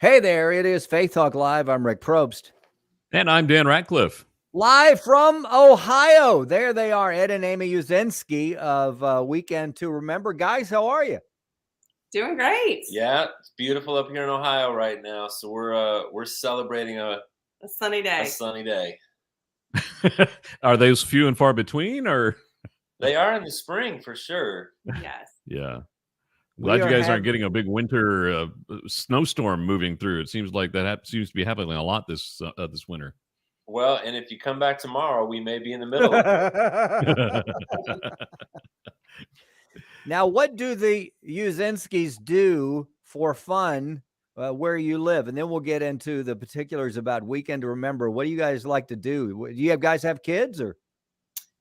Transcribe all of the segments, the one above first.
Hey there, it is Faith Talk Live. I'm Rick Probst. And I'm Dan Ratcliffe. Live from Ohio. There they are, Ed and Amy Uszynski of Weekend to Remember. Guys, how are you? Doing great. Yeah, it's beautiful up here in Ohio right now. So we're celebrating a sunny day. A sunny day. Are those few and far between, or? They are in the spring for sure. Yes. Yeah. Glad you guys aren't getting a big winter snowstorm moving through. It seems like that seems to be happening a lot this winter. Well, and if you come back tomorrow, we may be in the middle of it. Now, what do the Uszynskis do for fun where you live? And then we'll get into the particulars about Weekend to Remember. What do you guys like to do? Do you guys have kids or?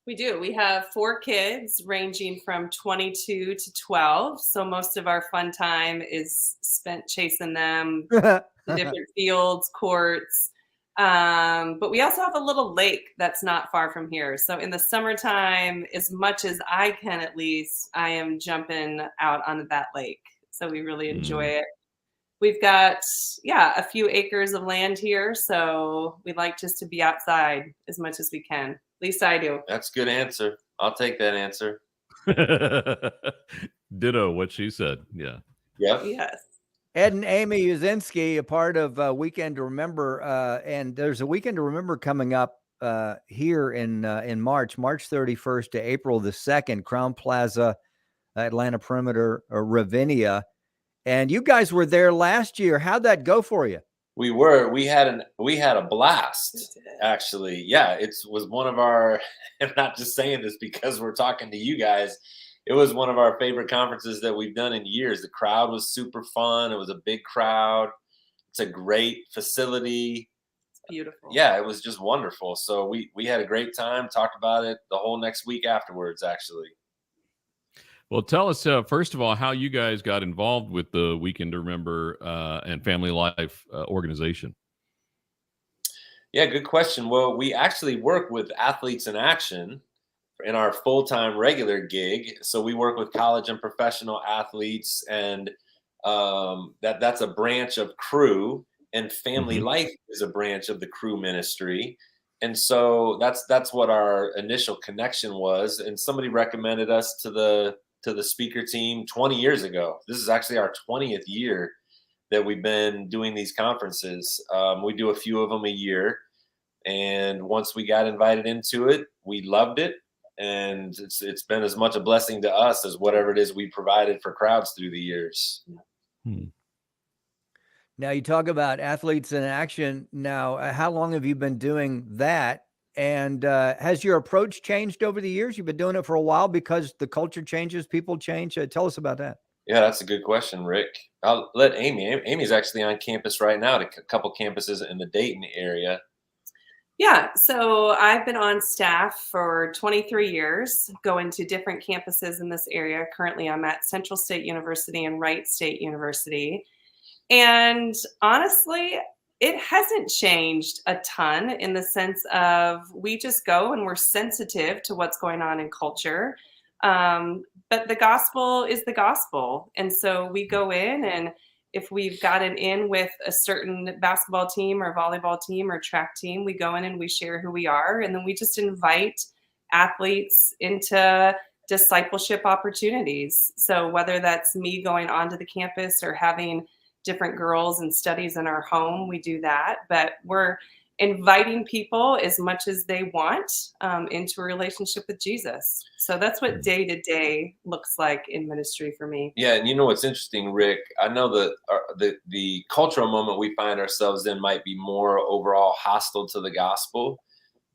We do. We have 4 kids ranging from 22 to 12. So most of our fun time is spent chasing them to different fields, courts. But we also have a little lake that's not far from here. So in the summertime, as much as I can, at least, I am jumping out onto that lake. So we really enjoy it. We've got, a few acres of land here. So we like just to be outside as much as we can. At least I do. That's a good answer. I'll take that answer. Ditto what she said. Yeah. Yep. Yes. Ed and Amy Uszynski, a part of Weekend to Remember, and there's a Weekend to Remember coming up here in March 31st to April the 2nd, Crown Plaza, Atlanta Perimeter, Ravinia. And you guys were there last year. How'd that go for you? We had a blast, actually. Yeah, it was one of our, I'm not just saying this because we're talking to you guys. It was one of our favorite conferences that we've done in years. The crowd was super fun. It was a big crowd. It's a great facility. It's beautiful. Yeah, it was just wonderful. So we had a great time, talked about it the whole next week afterwards, actually. Well, tell us, first of all, how you guys got involved with the Weekend to Remember and Family Life organization. Yeah, good question. Well, we actually work with Athletes in Action in our full-time regular gig. So we work with college and professional athletes, and that's a branch of Crew, and Family Life is a branch of the Crew ministry. And so that's what our initial connection was. And somebody recommended us to the speaker team 20 years ago. This is actually our 20th year that we've been doing these conferences. We do a few of them a year. And once we got invited into it, we loved it. And it's been as much a blessing to us as whatever it is we provided for crowds through the years. Now, you talk about Athletes in Action. Now, how long have you been doing that? And has your approach changed over the years? You've been doing it for a while because the culture changes, people change. Tell us about that. Yeah, that's a good question, Rick. I'll let Amy. Amy's actually on campus right now at a couple campuses in the Dayton area. Yeah, so I've been on staff for 23 years, going to different campuses in this area. Currently, I'm at Central State University and Wright State University. And honestly, it hasn't changed a ton in the sense of we just go and we're sensitive to what's going on in culture. But the gospel is the gospel. And so we go in, and if we've gotten in with a certain basketball team or volleyball team or track team, we go in and we share who we are. And then we just invite athletes into discipleship opportunities. So whether that's me going onto the campus or having different girls and studies in our home, we do that. But we're inviting people as much as they want into a relationship with Jesus. So that's what day to day looks like in ministry for me. Yeah, and you know what's interesting, Rick? I know that the cultural moment we find ourselves in might be more overall hostile to the gospel,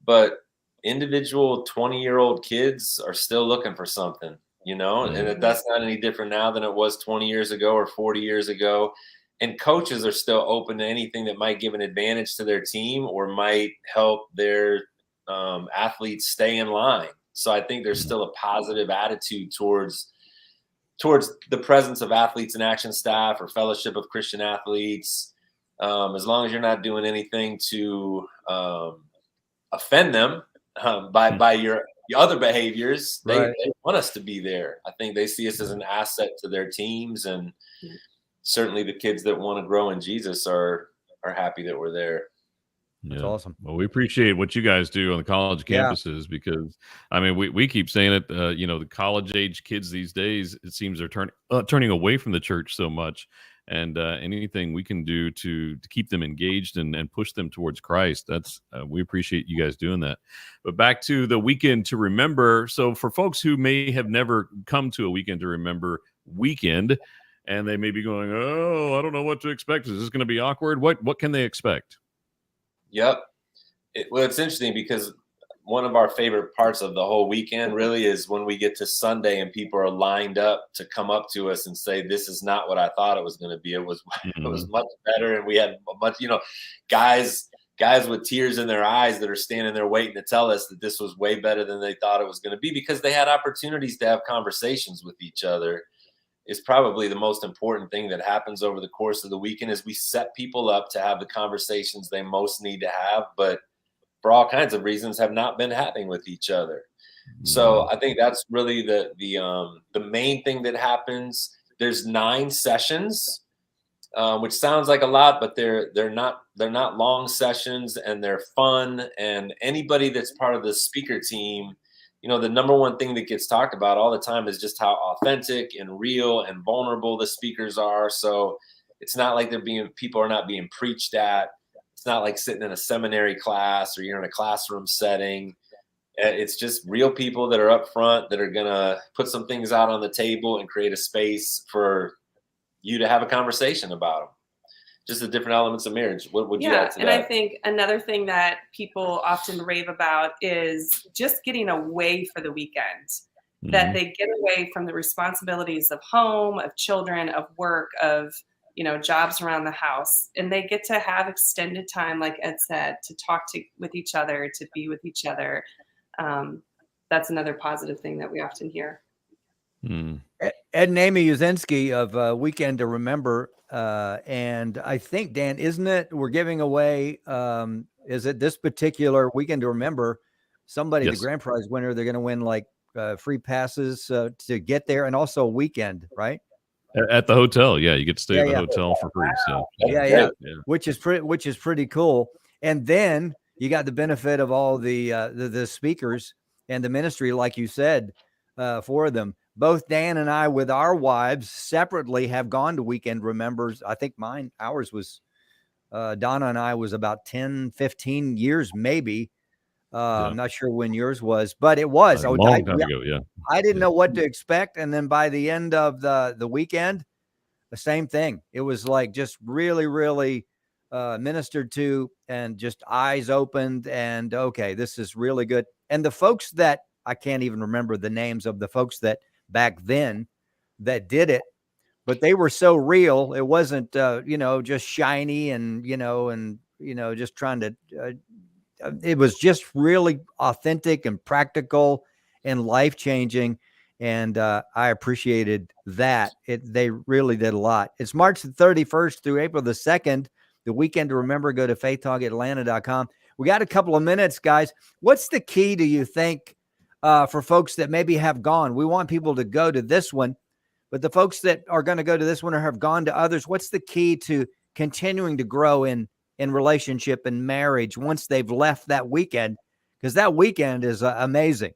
but individual 20-year-old kids are still looking for something, and that's not any different now than it was 20 years ago or 40 years ago. And coaches are still open to anything that might give an advantage to their team or might help their athletes stay in line. So I think there's still a positive attitude towards the presence of Athletes in Action staff or Fellowship of Christian Athletes, as long as you're not doing anything to offend them by your other behaviors. They want us to be there. I think they see us as an asset to their teams, and certainly the kids that want to grow in Jesus are happy that we're there. That's awesome. Well, we appreciate what you guys do on the college campuses because, I mean, we keep saying it. The college age kids these days, it seems they're turning away from the church so much, and anything we can do to keep them engaged and push them towards Christ. That's we appreciate you guys doing that. But back to the Weekend to Remember. So for folks who may have never come to a Weekend to Remember weekend, and they may be going, "Oh, I don't know what to expect. Is this going to be awkward? What can they expect?" Yep. It's interesting because one of our favorite parts of the whole weekend really is when we get to Sunday and people are lined up to come up to us and say, "This is not what I thought it was going to be. It was much better." And we had a bunch, guys with tears in their eyes that are standing there waiting to tell us that this was way better than they thought it was going to be, because they had opportunities to have conversations with each other. Is probably the most important thing that happens over the course of the weekend, is we set people up to have the conversations they most need to have, but for all kinds of reasons have not been having with each other. So I think that's really the main thing that happens. There's 9 sessions, which sounds like a lot, but they're not long sessions, and they're fun. And anybody that's part of the speaker team, the number one thing that gets talked about all the time is just how authentic and real and vulnerable the speakers are. So it's not like people are not being preached at. It's not like sitting in a seminary class or you're in a classroom setting. It's just real people that are up front that are going to put some things out on the table and create a space for you to have a conversation about them. Just the different elements of marriage. What would you add to that? And I think another thing that people often rave about is just getting away for the weekend, that they get away from the responsibilities of home, of children, of work, of, jobs around the house. And they get to have extended time, like Ed said, to talk with each other, to be with each other. That's another positive thing that we often hear. Ed and Amy Uszynski of Weekend to Remember. And I think, Dan, isn't it, we're giving away, is it this particular Weekend to Remember, somebody, the grand prize winner, they're going to win like free passes to get there, and also a weekend, right? At the hotel. Yeah. You get to stay at the hotel for free. So yeah. Which is pretty cool. And then you got the benefit of all the speakers and the ministry, like you said, for them. Both Dan and I, with our wives separately, have gone to Weekend Remembers. I think ours was, Donna and I was about 10, 15 years, maybe. I'm not sure when yours was, but it was a long time ago. Yeah. I didn't know what to expect. And then by the end of the weekend, the same thing. It was like just really, really ministered to, and just eyes opened, and okay, this is really good. And the folks that, I can't even remember the names of the folks that back then that did it, but they were so real. It wasn't, just shiny and, just trying to, it was just really authentic and practical and life-changing. And I appreciated that. They really did a lot. It's March the 31st through April the 2nd, the Weekend to Remember. Go to FaithTalkAtlanta.com. We got a couple of minutes, guys. What's the key, do you think, for folks that maybe have gone? We want people to go to this one, but the folks that are going to go to this one or have gone to others, what's the key to continuing to grow in relationship and marriage once they've left that weekend? Because that weekend is amazing.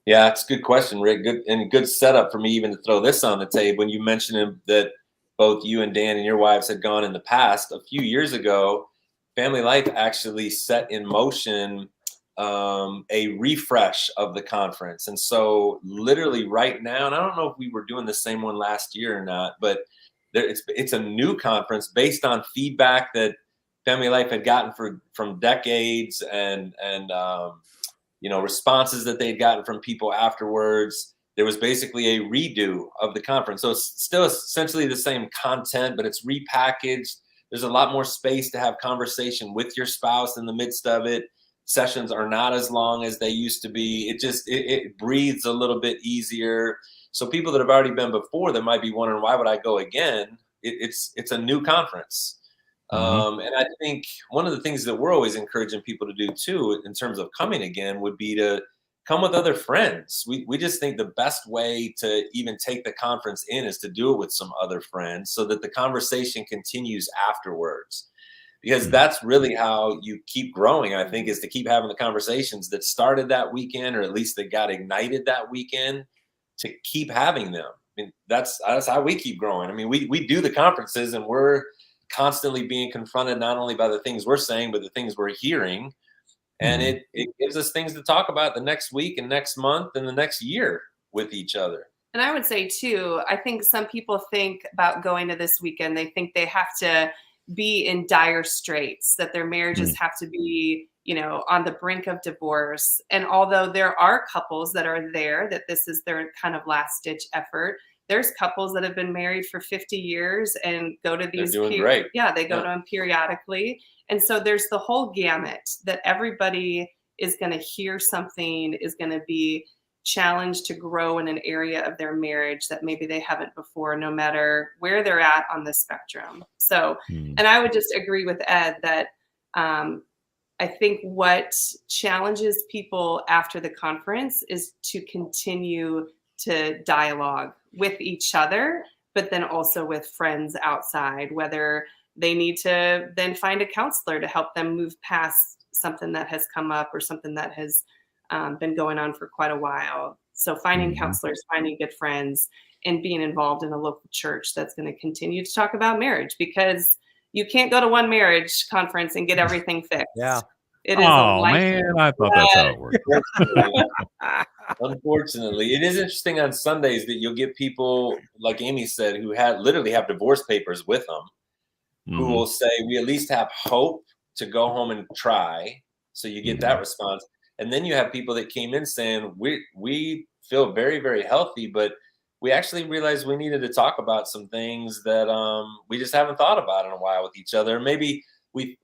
Yeah, it's a good question, Rick. Good setup for me even to throw this on the table. When you mentioned that both you and Dan and your wives had gone in the past, a few years ago, Family Life actually set in motion a refresh of the conference. And so literally right now, and I don't know if we were doing the same one last year or not, but it's a new conference based on feedback that Family Life had gotten from decades and responses that they'd gotten from people afterwards. There was basically a redo of the conference. So it's still essentially the same content, but it's repackaged. There's a lot more space to have conversation with your spouse in the midst of it. Sessions are not as long as they used to be. It breathes a little bit easier. So people that have already been before, that might be wondering, why would I go again? It's a new conference. And I think one of the things that we're always encouraging people to do too, in terms of coming again, would be to come with other friends. We just think the best way to even take the conference in is to do it with some other friends so that the conversation continues afterwards. Because that's really how you keep growing, I think, is to keep having the conversations that started that weekend, or at least that got ignited that weekend, to keep having them. I mean, that's how we keep growing. I mean, we do the conferences and we're constantly being confronted not only by the things we're saying, but the things we're hearing. And it gives us things to talk about the next week and next month and the next year with each other. And I would say too, I think some people think about going to this weekend, they think they have to be in dire straits, that their marriages have to be, on the brink of divorce. And although there are couples that are there, that this is their kind of last ditch effort, there's couples that have been married for 50 years and go to these. They're doing great. Yeah, they go to them periodically. And so there's the whole gamut that everybody is going to hear something, is going to be challenged to grow in an area of their marriage that maybe they haven't before, no matter where they're at on the spectrum. So, and I would just agree with Ed that I think what challenges people after the conference is to continue to dialogue with each other, but then also with friends outside, whether they need to then find a counselor to help them move past something that has come up or something that has been going on for quite a while. So finding counselors, finding good friends, and being involved in a local church that's going to continue to talk about marriage, because you can't go to one marriage conference and get everything fixed. Yeah. It is man, I thought that's how it worked. Unfortunately, it is interesting on Sundays that you'll get people, like Amy said, who literally have divorce papers with them, who will say, we at least have hope to go home and try. So you get that response. And then you have people that came in saying, we feel very, very healthy, but we actually realized we needed to talk about some things that we just haven't thought about in a while with each other. Maybe we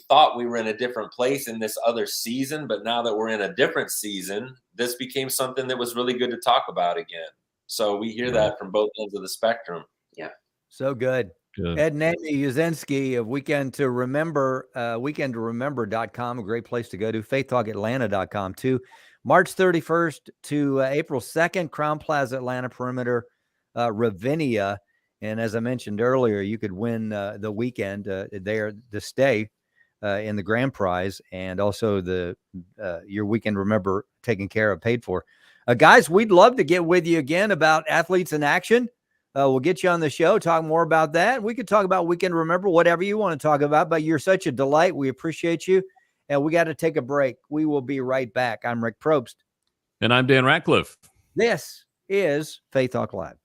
thought we were in a different place in this other season, but now that we're in a different season, this became something that was really good to talk about again. So we hear that from both ends of the spectrum. Yeah. So good. Ed Amy Uszynski of Weekend to Remember, weekendtoremember.com, a great place to go to. FaithTalkAtlanta.com too. March 31st to April 2nd, Crown Plaza, Atlanta Perimeter, Ravinia. And as I mentioned earlier, you could win the weekend there, the stay in the grand prize, and also your Weekend Remember taken care of, paid for. Guys, we'd love to get with you again about Athletes in Action. We'll get you on the show, talk more about that. We could talk about Weekend Remember, whatever you want to talk about, but you're such a delight. We appreciate you. And we got to take a break. We will be right back. I'm Rick Probst. And I'm Dan Ratcliffe. This is Faith Talk Live.